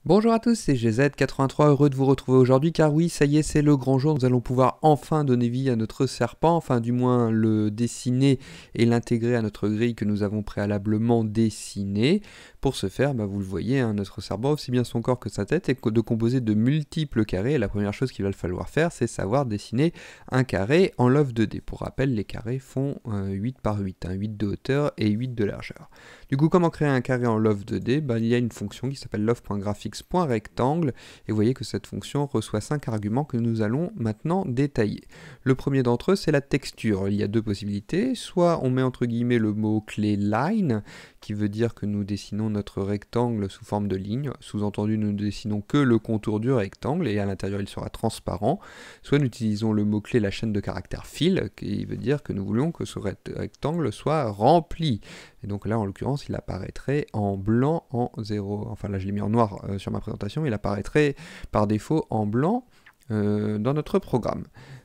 Bonjour à tous, c'est GZ83, heureux de vous retrouver aujourd'hui car oui, ça y est, c'est le grand jour, nous allons pouvoir enfin donner vie à notre serpent, enfin du moins le dessiner et l'intégrer à notre grille que nous avons préalablement dessinée. Pour ce faire, vous le voyez, notre serpent, aussi bien son corps que sa tête, est de composer de multiples carrés. Et la première chose qu'il va falloir faire, c'est savoir dessiner un carré en love 2D. Pour rappel, les carrés font 8 par 8, 8 de hauteur et 8 de largeur. Du coup, comment créer un carré en love 2D? Il y a une fonction qui s'appelle love.graphics.rectangle et vous voyez que cette fonction reçoit 5 arguments que nous allons maintenant détailler. Le premier d'entre eux, c'est la texture. Il y a deux possibilités. Soit on met entre guillemets le mot-clé line, qui veut dire que nous dessinons notre rectangle sous forme de ligne. Sous-entendu, nous ne dessinons que le contour du rectangle et à l'intérieur il sera transparent. Soit nous utilisons le mot-clé la chaîne de caractères fill, qui veut dire que nous voulons que ce rectangle soit rempli. Et donc là, en l'occurrence, il apparaîtrait en blanc en 0. Enfin là, je l'ai mis en noir sur ma présentation. Il apparaîtrait par défaut en blanc dans notre programme.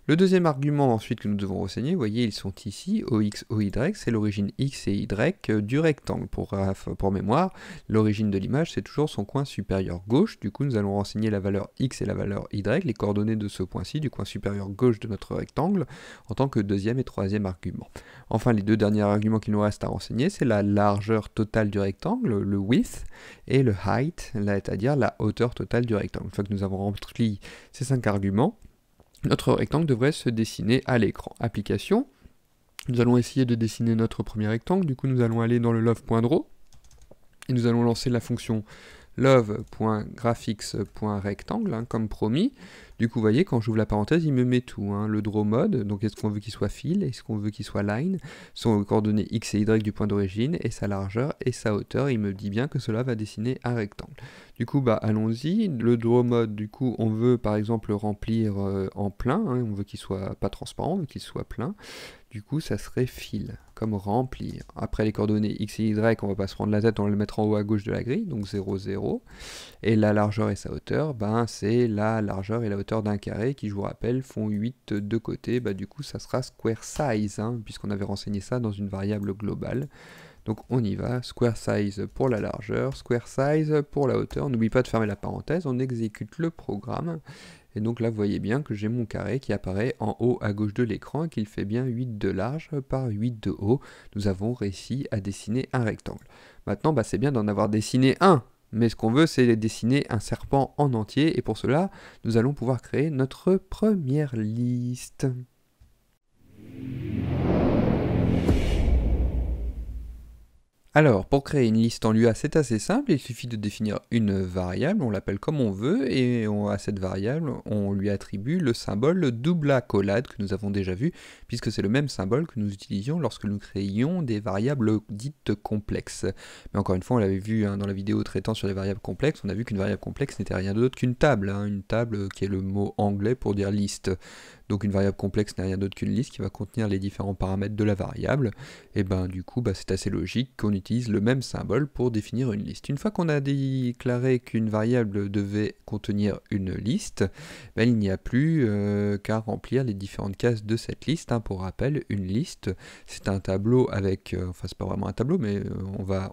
Le deuxième argument ensuite que nous devons renseigner, vous voyez, ils sont ici, OX, OY, c'est l'origine X et Y du rectangle. Pour mémoire, l'origine de l'image, c'est toujours son coin supérieur gauche. Du coup, nous allons renseigner la valeur X et la valeur Y, les coordonnées de ce point-ci, du coin supérieur gauche de notre rectangle, en tant que deuxième et troisième argument. Enfin, les deux derniers arguments qu'il nous reste à renseigner, c'est la largeur totale du rectangle, le width, et le height, c'est-à-dire la hauteur totale du rectangle. Une fois que nous avons rempli ces 5 arguments, notre rectangle devrait se dessiner à l'écran. Application, nous allons essayer de dessiner notre premier rectangle, du coup nous allons aller dans le love.draw, et nous allons lancer la fonction love.graphics.rectangle, comme promis. Du coup, vous voyez, quand j'ouvre la parenthèse, il me met tout. Le draw mode, donc est-ce qu'on veut qu'il soit fill, est-ce qu'on veut qu'il soit line, son coordonnées x et y du point d'origine, et sa largeur et sa hauteur. Il me dit bien que cela va dessiner un rectangle. Du coup, allons-y. Le draw mode, du coup, on veut par exemple le remplir en plein. On veut qu'il soit pas transparent, on veut qu'il soit plein. Du coup, ça serait fill, comme remplir. Après les coordonnées x et y, on va pas se prendre la tête, on va le mettre en haut à gauche de la grille, donc 0, 0. Et la largeur et sa hauteur, c'est la largeur et la hauteur d'un carré qui, je vous rappelle, font 8 de côté. Du coup, ça sera square size, puisqu'on avait renseigné ça dans une variable globale. Donc on y va, square size pour la largeur, square size pour la hauteur. N'oublie pas de fermer la parenthèse, on exécute le programme. Et donc là, vous voyez bien que j'ai mon carré qui apparaît en haut à gauche de l'écran et qu'il fait bien 8 de large par 8 de haut. Nous avons réussi à dessiner un rectangle. Maintenant, c'est bien d'en avoir dessiné un. Mais ce qu'on veut, c'est dessiner un serpent en entier. Et pour cela, nous allons pouvoir créer notre première liste. Alors, pour créer une liste en Lua, c'est assez simple, il suffit de définir une variable, on l'appelle comme on veut, et à cette variable, on lui attribue le symbole double accolade que nous avons déjà vu, puisque c'est le même symbole que nous utilisions lorsque nous créions des variables dites complexes. Mais encore une fois, on l'avait vu dans la vidéo traitant sur les variables complexes, on a vu qu'une variable complexe n'était rien d'autre qu'une table, une table qui est le mot anglais pour dire liste. Donc une variable complexe n'est rien d'autre qu'une liste qui va contenir les différents paramètres de la variable. Et du coup, c'est assez logique qu'on utilise le même symbole pour définir une liste. Une fois qu'on a déclaré qu'une variable devait contenir une liste, il n'y a plus qu'à remplir les différentes cases de cette liste. Pour rappel, une liste, c'est un tableau avec, enfin c'est pas vraiment un tableau, mais on va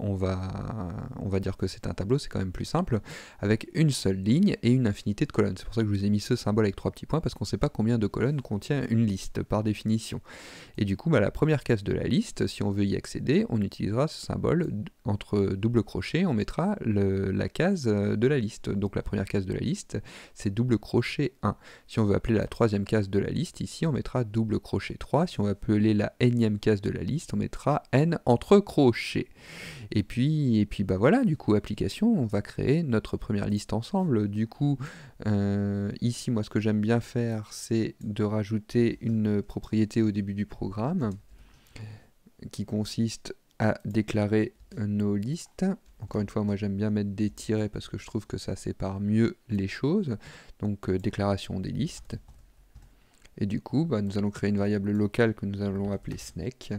dire que c'est un tableau, c'est quand même plus simple, avec une seule ligne et une infinité de colonnes. C'est pour ça que je vous ai mis ce symbole avec 3 petits points, parce qu'on ne sait pas combien de colonnes contient une liste par définition. Et du coup, la première case de la liste, si on veut y accéder, on utilisera ce symbole entre double crochet, on mettra la case de la liste. Donc la première case de la liste, c'est double crochet 1. Si on veut appeler la troisième case de la liste, ici on mettra double crochet 3. Si on veut appeler la énième case de la liste, on mettra n entre crochets. Et puis voilà, du coup, application, on va créer notre première liste ensemble. Du coup, ici, moi, ce que j'aime bien faire, c'est de rajouter une propriété au début du programme qui consiste à déclarer nos listes. Encore une fois, moi, j'aime bien mettre des tirets parce que je trouve que ça sépare mieux les choses. Donc, déclaration des listes. Et du coup, nous allons créer une variable locale que nous allons appeler snake,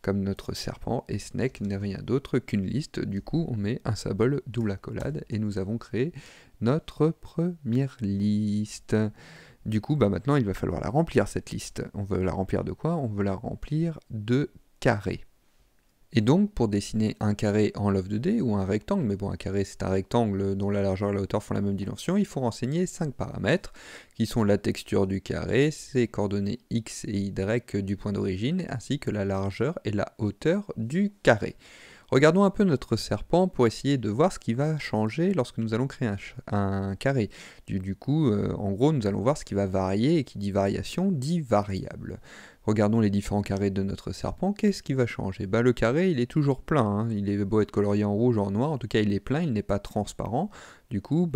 comme notre serpent, et snake n'est rien d'autre qu'une liste. Du coup, on met un symbole double accolade, et nous avons créé notre première liste. Du coup, maintenant, il va falloir la remplir, cette liste. On veut la remplir de quoi? On veut la remplir de carrés. Et donc, pour dessiner un carré en love 2D ou un rectangle, mais bon, un carré c'est un rectangle dont la largeur et la hauteur font la même dimension, il faut renseigner 5 paramètres qui sont la texture du carré, ses coordonnées x et y du point d'origine, ainsi que la largeur et la hauteur du carré. Regardons un peu notre serpent pour essayer de voir ce qui va changer lorsque nous allons créer un carré. Du coup, en gros, nous allons voir ce qui va varier, et qui dit variation dit variable. Regardons les différents carrés de notre serpent, qu'est-ce qui va changer? Le carré, il est toujours plein, hein. Il est beau être colorié en rouge ou en noir, en tout cas il est plein, il n'est pas transparent. Du coup,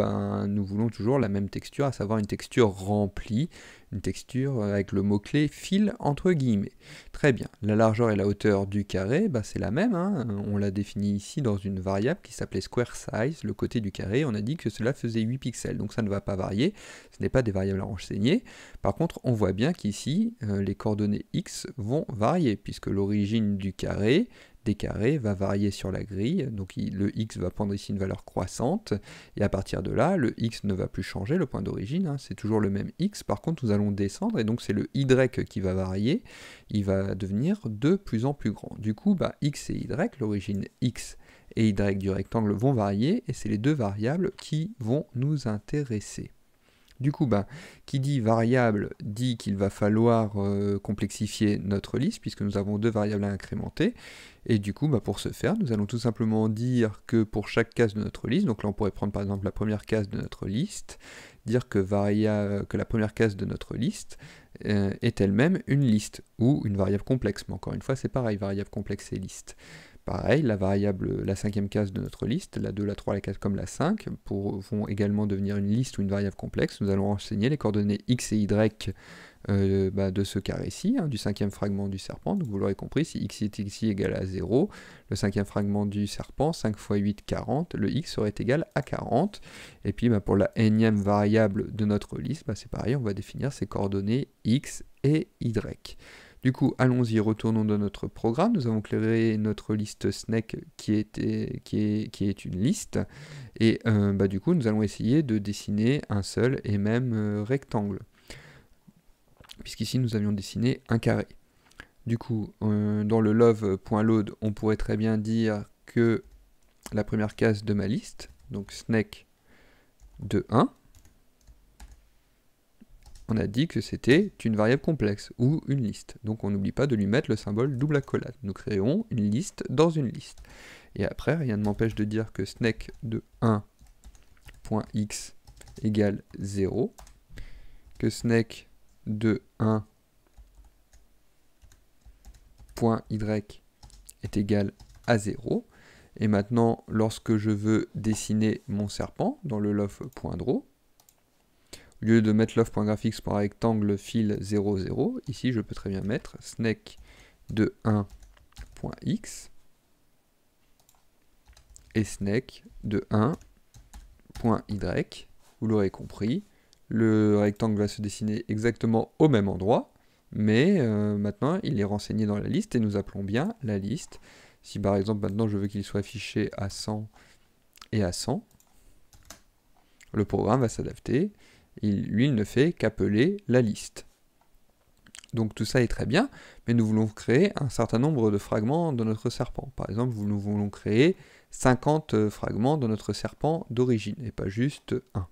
nous voulons toujours la même texture, à savoir une texture remplie, une texture avec le mot-clé fil entre guillemets. Très bien, la largeur et la hauteur du carré, c'est la même, hein. On l'a défini ici dans une variable qui s'appelait square size, le côté du carré, on a dit que cela faisait 8 pixels, donc ça ne va pas varier, ce n'est pas des variables à renseigner. Par contre, on voit bien qu'ici, les coordonnées x vont varier, puisque l'origine du carré, des carrés, va varier sur la grille, donc le x va prendre ici une valeur croissante, et à partir de là, le x ne va plus changer, le point d'origine, hein, c'est toujours le même x, par contre nous allons descendre, et donc c'est le y qui va varier, il va devenir de plus en plus grand. Du coup, x et y, l'origine x et y du rectangle vont varier, et c'est les deux variables qui vont nous intéresser. Du coup, qui dit variable dit qu'il va falloir complexifier notre liste, puisque nous avons deux variables à incrémenter. Et du coup, pour ce faire, nous allons tout simplement dire que pour chaque case de notre liste, donc là on pourrait prendre par exemple la première case de notre liste, dire que la première case de notre liste est elle-même une liste, ou une variable complexe. Mais encore une fois, c'est pareil, variable complexe et liste. Pareil, la cinquième case de notre liste, la 2, la 3, la 4 comme la 5, vont également devenir une liste ou une variable complexe. Nous allons renseigner les coordonnées x et y de ce carré-ci, hein, du cinquième fragment du serpent. Donc vous l'aurez compris, si x est ici égal à 0, le cinquième fragment du serpent, 5 x 8, 40, le x serait égal à 40. Et puis pour la énième variable de notre liste, c'est pareil, on va définir ces coordonnées x et y. Du coup, allons-y, retournons dans notre programme. Nous avons créé notre liste SNEC qui est une liste. Et du coup, nous allons essayer de dessiner un seul et même rectangle. Puisqu'ici, nous avions dessiné un carré. Du coup, dans le love.load, on pourrait très bien dire que la première case de ma liste, donc SNEC de 1, on a dit que c'était une variable complexe ou une liste. Donc on n'oublie pas de lui mettre le symbole double accolade. Nous créons une liste dans une liste. Et après, rien ne m'empêche de dire que snec de 1.x égale 0, que snec de 1.y est égal à 0. Et maintenant, lorsque je veux dessiner mon serpent dans le love.draw, au lieu de mettre love.graphics.rectangle fil 0, 0, ici je peux très bien mettre snec de 1.x et snec de 1.y. Vous l'aurez compris, le rectangle va se dessiner exactement au même endroit, mais maintenant il est renseigné dans la liste et nous appelons bien la liste. Si par exemple maintenant je veux qu'il soit affiché à 100 et à 100, le programme va s'adapter. Lui, il ne fait qu'appeler la liste. Donc tout ça est très bien, mais nous voulons créer un certain nombre de fragments dans notre serpent. Par exemple, nous voulons créer 50 fragments dans notre serpent d'origine, et pas juste un.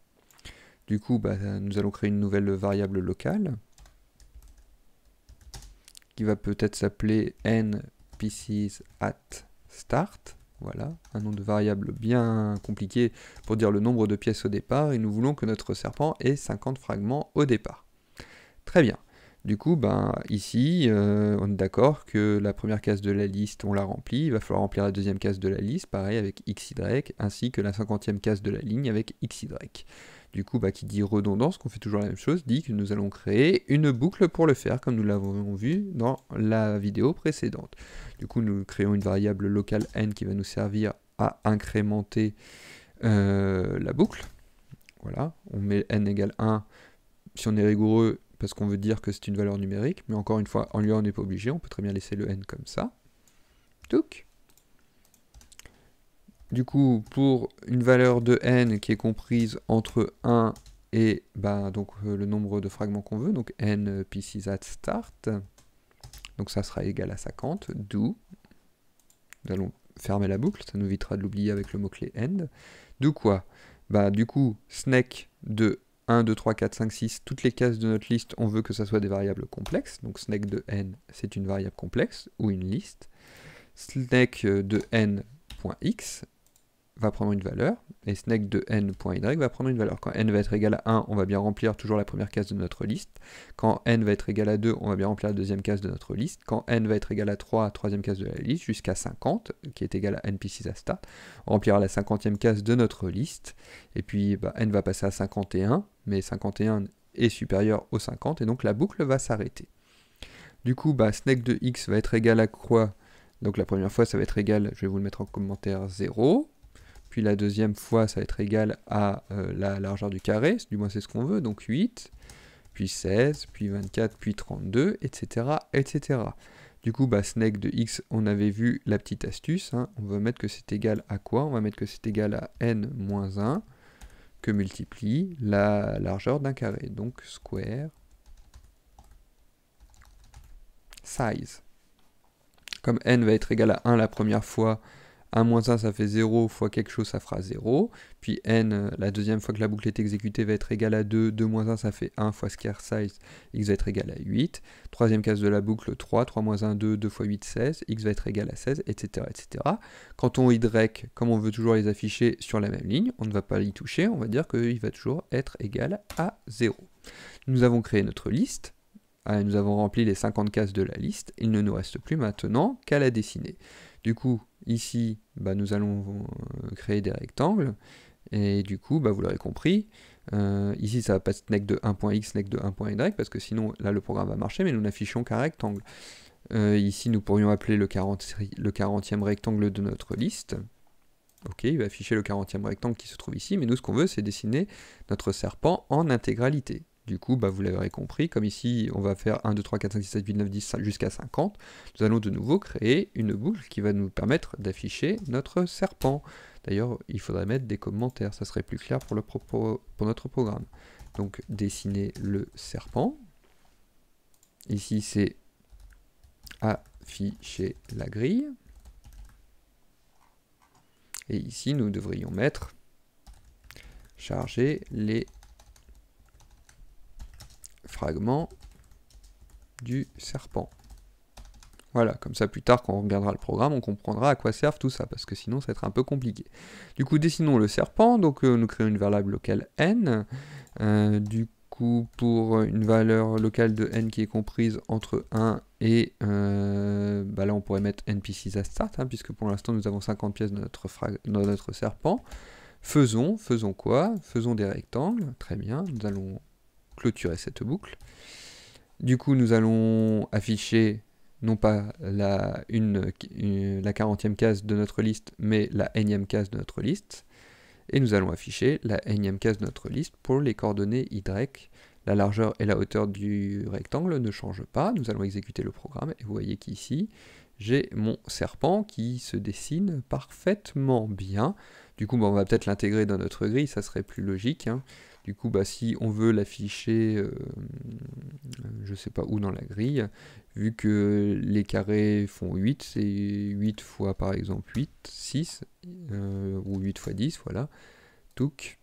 Du coup, nous allons créer une nouvelle variable locale, qui va peut-être s'appeler nPieces@start. Voilà, un nom de variable bien compliqué pour dire le nombre de pièces au départ, et nous voulons que notre serpent ait 50 fragments au départ. Très bien. Du coup, ici, on est d'accord que la première case de la liste, on l'a remplie, il va falloir remplir la deuxième case de la liste, pareil avec XY, ainsi que la 50e case de la ligne avec XY. Du coup, qui dit redondance, qu'on fait toujours la même chose, dit que nous allons créer une boucle pour le faire, comme nous l'avons vu dans la vidéo précédente. Du coup, nous créons une variable locale n qui va nous servir à incrémenter la boucle. Voilà, on met n égale 1, si on est rigoureux, parce qu'on veut dire que c'est une valeur numérique, mais encore une fois, en lui on n'est pas obligé, on peut très bien laisser le n comme ça. Touc. Du coup, pour une valeur de n qui est comprise entre 1 et le nombre de fragments qu'on veut, donc n pieces at start, donc ça sera égal à 50, do Nous allons fermer la boucle, ça nous évitera de l'oublier avec le mot-clé end. De quoi? Du coup, snake de 1, 2, 3, 4, 5, 6, toutes les cases de notre liste, on veut que ça soit des variables complexes. Donc snake de n, c'est une variable complexe ou une liste. Snake de n.x va prendre une valeur, et snake de n.y va prendre une valeur. Quand n va être égal à 1, on va bien remplir toujours la première case de notre liste. Quand n va être égal à 2, on va bien remplir la deuxième case de notre liste. Quand n va être égal à 3, troisième case de la liste, jusqu'à 50, qui est égal à np6astart, on remplira la 50e case de notre liste, et puis n va passer à 51, mais 51 est supérieur au 50, et donc la boucle va s'arrêter. Du coup, snake de x va être égal à quoi? Donc la première fois, ça va être égal, je vais vous le mettre en commentaire, 0. Puis la deuxième fois, ça va être égal à la largeur du carré, du moins c'est ce qu'on veut, donc 8, puis 16, puis 24, puis 32, etc. etc. Du coup, snake de x, on avait vu la petite astuce, hein. On va mettre que c'est égal à quoi? On va mettre que c'est égal à n-1 que multiplie la largeur d'un carré, donc square size. Comme n va être égal à 1 la première fois, 1 moins 1 ça fait 0 fois quelque chose ça fera 0, puis n la deuxième fois que la boucle est exécutée va être égal à 2, 2 moins 1 ça fait 1 fois square size, x va être égal à 8, troisième case de la boucle 3, 3 moins 1, 2, 2 fois 8, 16, x va être égal à 16, etc. etc. Quand on y, comme on veut toujours les afficher sur la même ligne, on ne va pas y toucher, on va dire qu'il va toujours être égal à 0. Nous avons créé notre liste, nous avons rempli les 50 cases de la liste, il ne nous reste plus maintenant qu'à la dessiner. Du coup, ici, nous allons créer des rectangles, et du coup, vous l'aurez compris, ici ça va pas snake de 1.x, snake de 1.y, parce que sinon, là, le programme va marcher, mais nous n'affichons qu'un rectangle. Ici, nous pourrions appeler le 40e rectangle de notre liste. Ok, il va afficher le 40e rectangle qui se trouve ici, mais nous, ce qu'on veut, c'est dessiner notre serpent en intégralité. Du coup, vous l'avez compris, comme ici, on va faire 1, 2, 3, 4, 5, 6, 7, 8, 9, 10 jusqu'à 50, nous allons de nouveau créer une boucle qui va nous permettre d'afficher notre serpent. D'ailleurs, il faudrait mettre des commentaires, ça serait plus clair pour notre programme. Donc, dessiner le serpent. Ici, c'est afficher la grille. Et ici, nous devrions mettre charger les fragments du serpent. Voilà, comme ça plus tard quand on regardera le programme, on comprendra à quoi servent tout ça, parce que sinon ça va être un peu compliqué. Du coup, dessinons le serpent, donc nous créons une variable locale n. Du coup, pour une valeur locale de n qui est comprise entre 1 et... là on pourrait mettre np6astart, puisque pour l'instant nous avons 50 pièces dans notre serpent. Faisons quoi? Faisons des rectangles, très bien, nous allons clôturer cette boucle. Du coup, nous allons afficher non pas la 40e case de notre liste, mais la nème case de notre liste. Et nous allons afficher la nème case de notre liste pour les coordonnées y. La largeur et la hauteur du rectangle ne changent pas. Nous allons exécuter le programme et vous voyez qu'ici, j'ai mon serpent qui se dessine parfaitement bien. Du coup, on va peut-être l'intégrer dans notre grille, ça serait plus logique. Du coup, si on veut l'afficher, je sais pas où dans la grille, vu que les carrés font 8, c'est 8 fois par exemple 8, 6, ou 8 fois 10, voilà. Donc,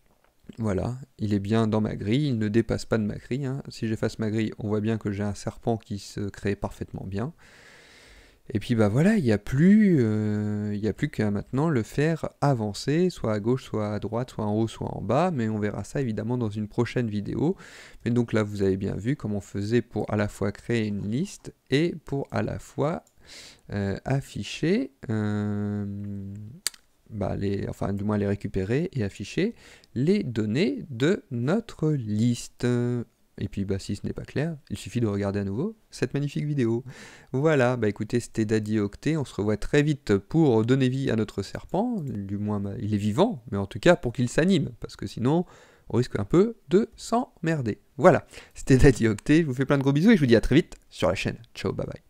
voilà, il est bien dans ma grille, il ne dépasse pas de ma grille. Si j'efface ma grille, on voit bien que j'ai un serpent qui se crée parfaitement bien. Et puis voilà, il n'y a plus qu'à maintenant le faire avancer, soit à gauche, soit à droite, soit en haut, soit en bas, mais on verra ça évidemment dans une prochaine vidéo. Mais donc là, vous avez bien vu comment on faisait pour à la fois créer une liste et pour à la fois afficher, du moins les récupérer et afficher les données de notre liste. Et puis si ce n'est pas clair, il suffit de regarder à nouveau cette magnifique vidéo. Voilà, écoutez, c'était Daddy Octet, on se revoit très vite pour donner vie à notre serpent, du moins il est vivant, mais en tout cas pour qu'il s'anime, parce que sinon on risque un peu de s'emmerder. Voilà, c'était Daddy Octet, je vous fais plein de gros bisous et je vous dis à très vite sur la chaîne. Ciao, bye bye.